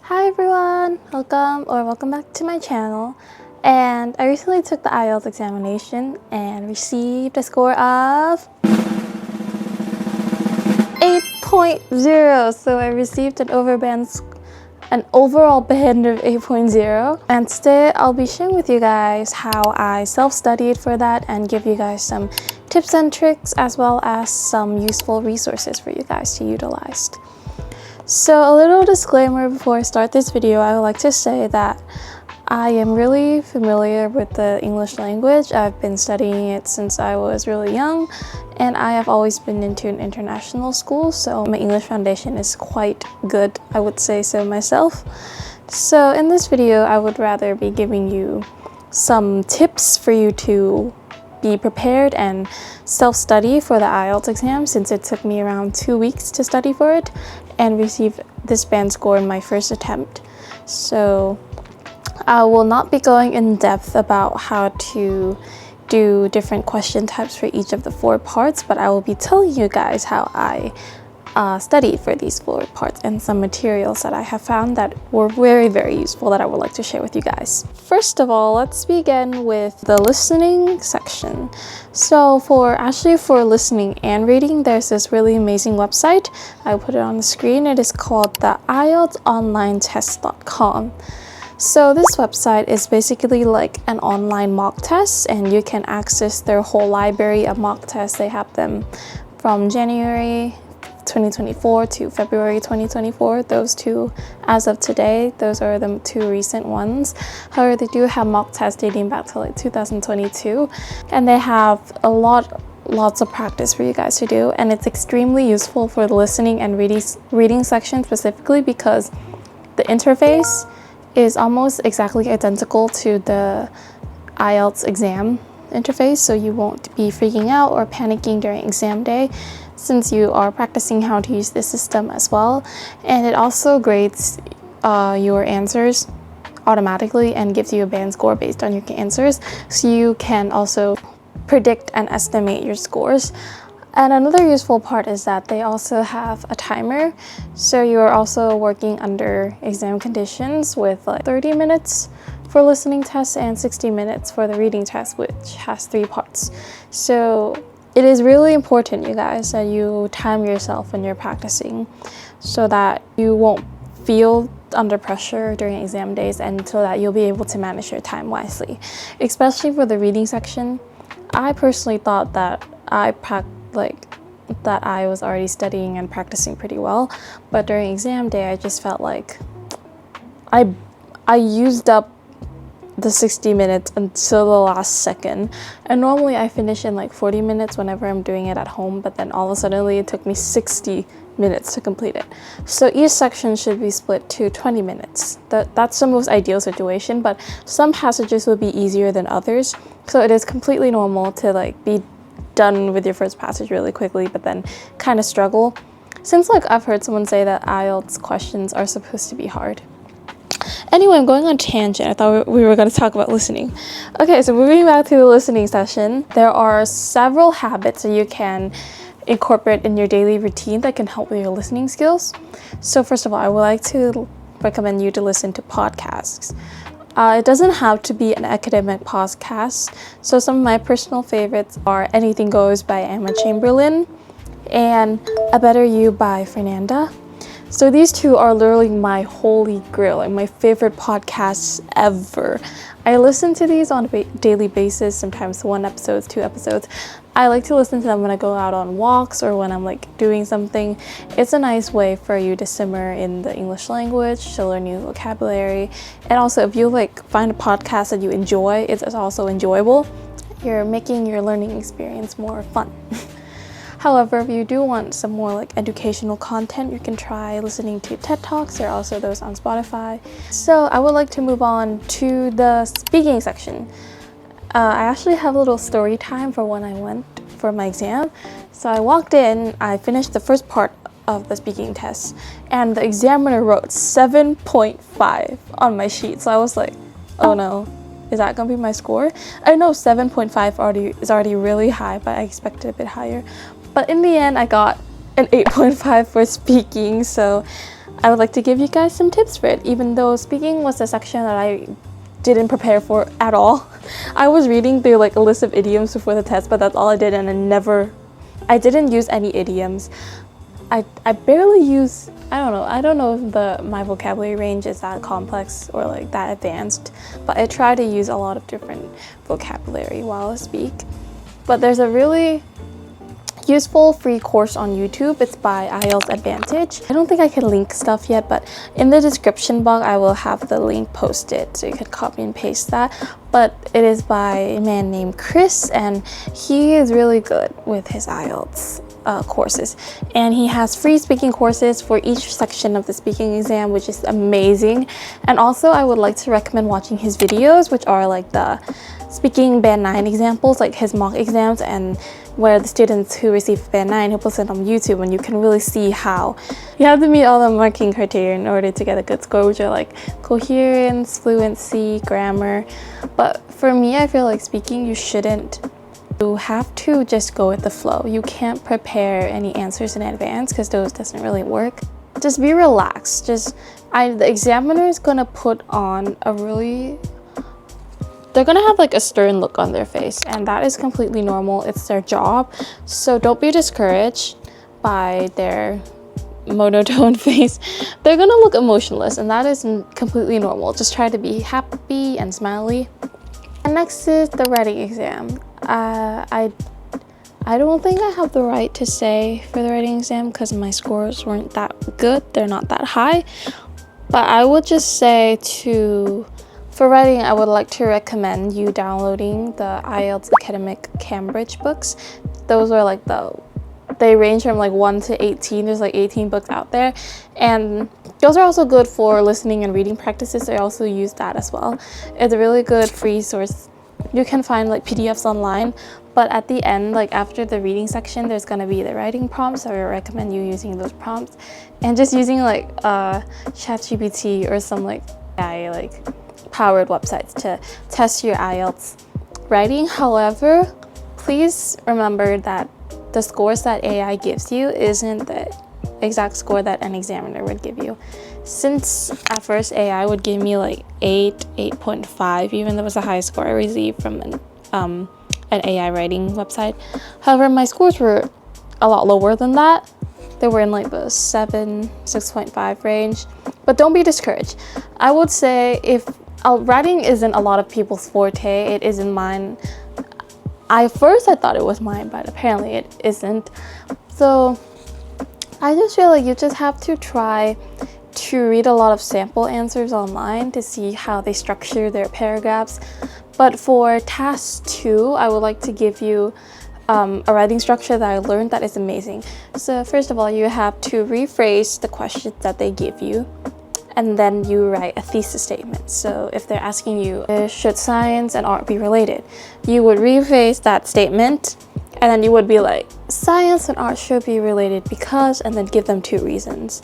Hi everyone, welcome back to my channel. And I recently took the IELTS examination and received a score of 8.0. So I received an overall band of 8.0. And today I'll be sharing with you guys how I self-studied for that and give you guys some tips and tricks as well as some useful resources for you guys to utilize. So a little disclaimer before I start this video, I would like to say that I am really familiar with the English language. I've been studying it since I was really young, and I have always been into an international school, so my English foundation is quite good, I would say so myself. So in this video, I would rather be giving you some tips for you to be prepared and self-study for the IELTS exam, since it took me around 2 weeks to study for it and receive this band score in my first attempt. So I will not be going in depth about how to do different question types for each of the 4 parts, but I will be telling you guys how I studied for these 4 parts and some materials that I have found that were very, very useful that I would like to share with you guys. First of all, let's begin with the listening section. So for listening and reading, there's this really amazing website. I put it on the screen. It is called the IELTSonlinetest.com. So this website is basically like an online mock test, and you can access their whole library of mock tests. They have them from January 2024 to February 2024. Those two, as of today, those are the 2 recent ones. However, they do have mock tests dating back to like 2022, and they have lots of practice for you guys to do, and it's extremely useful for the listening and reading section specifically because the interface is almost exactly identical to the IELTS exam interface, so you won't be freaking out or panicking during exam day since you are practicing how to use the system as well. And it also grades your answers automatically and gives you a band score based on your answers, so you can also predict and estimate your scores. And another useful part is that they also have a timer, so you're also working under exam conditions with like 30 minutes for listening tests and 60 minutes for the reading test, which has 3 parts. So it is really important, you guys, that you time yourself when you're practicing so that you won't feel under pressure during exam days, and so that you'll be able to manage your time wisely. Especially for the reading section, I personally thought that I was already studying and practicing pretty well, but during exam day I just felt like I used up the 60 minutes until the last second, and normally I finish in like 40 minutes whenever I'm doing it at home, but then all of a sudden it took me 60 minutes to complete it. So each section should be split to 20 minutes. That's the most ideal situation, but some passages will be easier than others, so it is completely normal to like be done with your first passage really quickly but then kind of struggle, since like I've heard someone say that IELTS questions are supposed to be hard. Anyway, I'm going on a tangent. I thought we were going to talk about listening. Okay, so moving back to the listening session, there are several habits that you can incorporate in your daily routine that can help with your listening skills. So first of all, I would like to recommend you to listen to podcasts. It doesn't have to be an academic podcast. So some of my personal favorites are Anything Goes by Emma Chamberlain and A Better You by Fernanda. So these 2 are literally my holy grail, like my favorite podcasts ever. I listen to these on a daily basis, sometimes 1 episode, 2 episodes. I like to listen to them when I go out on walks or when I'm like doing something. It's a nice way for you to simmer in the English language, to learn new vocabulary. And also, if you like find a podcast that you enjoy, it's also enjoyable. You're making your learning experience more fun. However, if you do want some more like educational content, you can try listening to TED Talks. There are also those on Spotify. So I would like to move on to the speaking section. I actually have a little story time for when I went for my exam. So I walked in, I finished the first part of the speaking test, and the examiner wrote 7.5 on my sheet. So I was like, oh no, is that gonna be my score? I know 7.5 is already really high, but I expected a bit higher. But in the end, I got an 8.5 for speaking, so I would like to give you guys some tips for it, even though speaking was a section that I didn't prepare for at all. I was reading through like a list of idioms before the test, but that's all I did, and I didn't use any idioms. I barely use, I don't know if my vocabulary range is that complex or like that advanced, but I try to use a lot of different vocabulary while I speak. But there's a really useful free course on YouTube. It's by IELTS Advantage. I don't think I can link stuff yet, but in the description box I will have the link posted so you can copy and paste that. But it is by a man named Chris, and he is really good with his IELTS courses, and he has free speaking courses for each section of the speaking exam, which is amazing. And also I would like to recommend watching his videos, which are like the speaking band 9 examples, like his mock exams, and where the students who receive band 9, he puts it on YouTube, and you can really see how you have to meet all the marking criteria in order to get a good score, which are like coherence, fluency, grammar. But for me, I feel like speaking, you have to just go with the flow. You can't prepare any answers in advance because those doesn't really work. Just be relaxed. The examiner is gonna put on they're gonna have like a stern look on their face, and that is completely normal. It's their job. So don't be discouraged by their monotone face. They're gonna look emotionless, and that is completely normal. Just try to be happy and smiley. And next is the writing exam. I don't think I have the right to say for the writing exam because my scores weren't that good. They're not that high. But I would just say for writing, I would like to recommend you downloading the IELTS Academic Cambridge books. Those are like they range from like 1 to 18. There's like 18 books out there. And those are also good for listening and reading practices. I also use that as well. It's a really good free source. You can find like PDFs online, but at the end, like after the reading section, there's gonna be the writing prompts. So I recommend you using those prompts and just using like ChatGPT or some like AI powered websites to test your IELTS writing. However, please remember that the scores that AI gives you isn't the exact score that an examiner would give you. Since at first AI would give me like 8.5, even though it was a high score I received from an AI writing website. However, my scores were a lot lower than that. They were in like the 6.5 range. But don't be discouraged. I would say if writing isn't a lot of people's forte, it isn't mine. At first I thought it was mine, but apparently it isn't. So I just feel like you just have to try to read a lot of sample answers online to see how they structure their paragraphs. But for task 2, I would like to give you a writing structure that I learned that is amazing. So first of all, you have to rephrase the questions that they give you, and then you write a thesis statement. So if they're asking you, should science and art be related? You would rephrase that statement, and then you would be like, science and art should be related because, and then give them 2 reasons.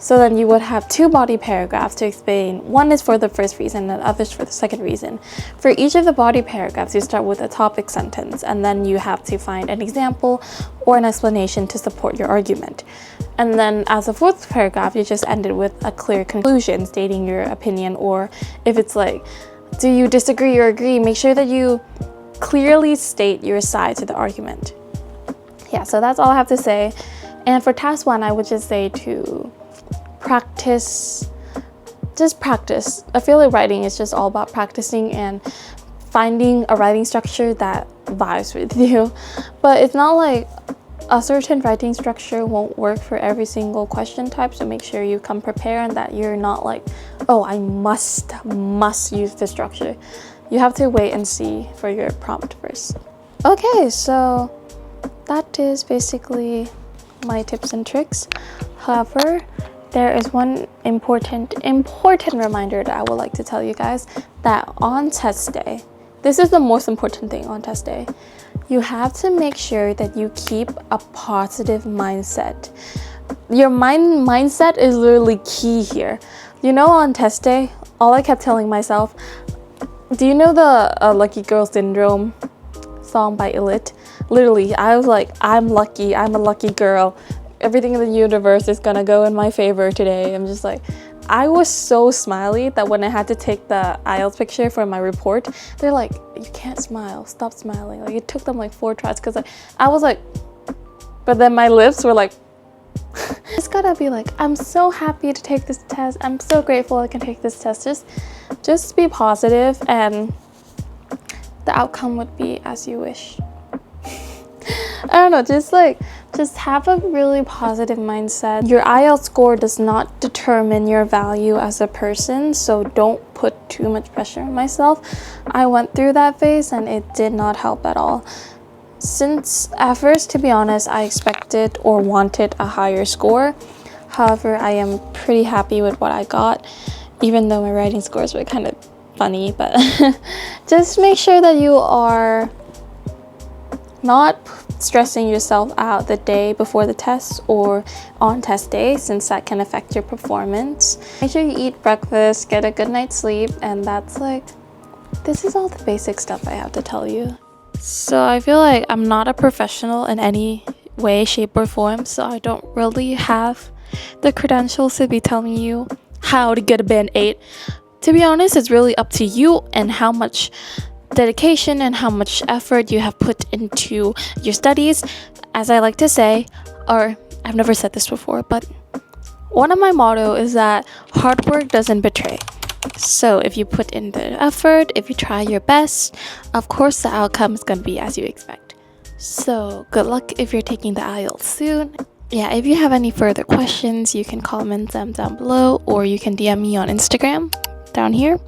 So then you would have 2 body paragraphs to explain. One is for the first reason and the other is for the second reason. For each of the body paragraphs, you start with a topic sentence, and then you have to find an example or an explanation to support your argument. And then as a 4th paragraph, you just end it with a clear conclusion stating your opinion, or if it's like, do you disagree or agree, make sure that you clearly state your side to the argument. Yeah, so that's all I have to say. And for task 1, I would just say to practice. I feel like writing is just all about practicing and finding a writing structure that vibes with you. But it's not like a certain writing structure won't work for every single question type, so make sure you come prepared and that you're not like, oh, I must use this structure. You have to wait and see for your prompt first. Okay, so that is basically my tips and tricks. However, there is one important reminder that I would like to tell you guys, that on test day, this is the most important thing on test day, you have to make sure that you keep a positive mindset. Your mindset is literally key here. You know, on test day, all I kept telling myself, do you know the Lucky Girl Syndrome song by Elite? Literally, I was like, I'm lucky, I'm a lucky girl. everything in the universe is gonna go in my favor today. I'm just like, I was so smiley that when I had to take the IELTS picture for my report, they're like, you can't smile, stop smiling. Like, it took them like 4 tries because I was like, but then my lips were like, just gotta be like, I'm so happy to take this test. I'm so grateful I can take this test. Just be positive, and the outcome would be as you wish. I don't know, just have a really positive mindset. Your IELTS score does not determine your value as a person, so don't put too much pressure on myself. I went through that phase and it did not help at all. Since at first, to be honest, I expected or wanted a higher score. However, I am pretty happy with what I got, even though my writing scores were kind of funny. But just make sure that you are not stressing yourself out the day before the test or on test day, since that can affect your performance. Make sure you eat breakfast, get a good night's sleep, and this is all the basic stuff I have to tell you. So I feel like I'm not a professional in any way, shape, or form, so I don't really have the credentials to be telling you how to get a band 8. To be honest, it's really up to you and how much dedication and how much effort you have put into your studies. As I like to say, or I've never said this before, but one of my motto is that hard work doesn't betray. So if you put in the effort, if you try your best, of course the outcome is going to be as you expect. So good luck if you're taking the IELTS soon. Yeah, if you have any further questions, you can comment them down below, or you can DM me on Instagram down here.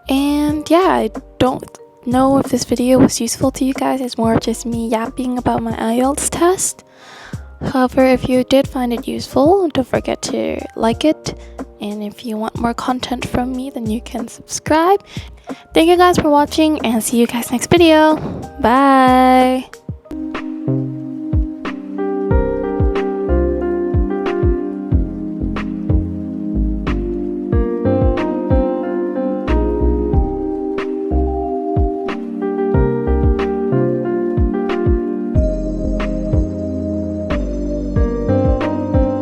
And yeah, I don't know if this video was useful to you guys. It's more just me yapping about my IELTS test. However, if you did find it useful, don't forget to like it. And if you want more content from me, then you can subscribe. Thank you guys for watching, and see you guys next video. Bye!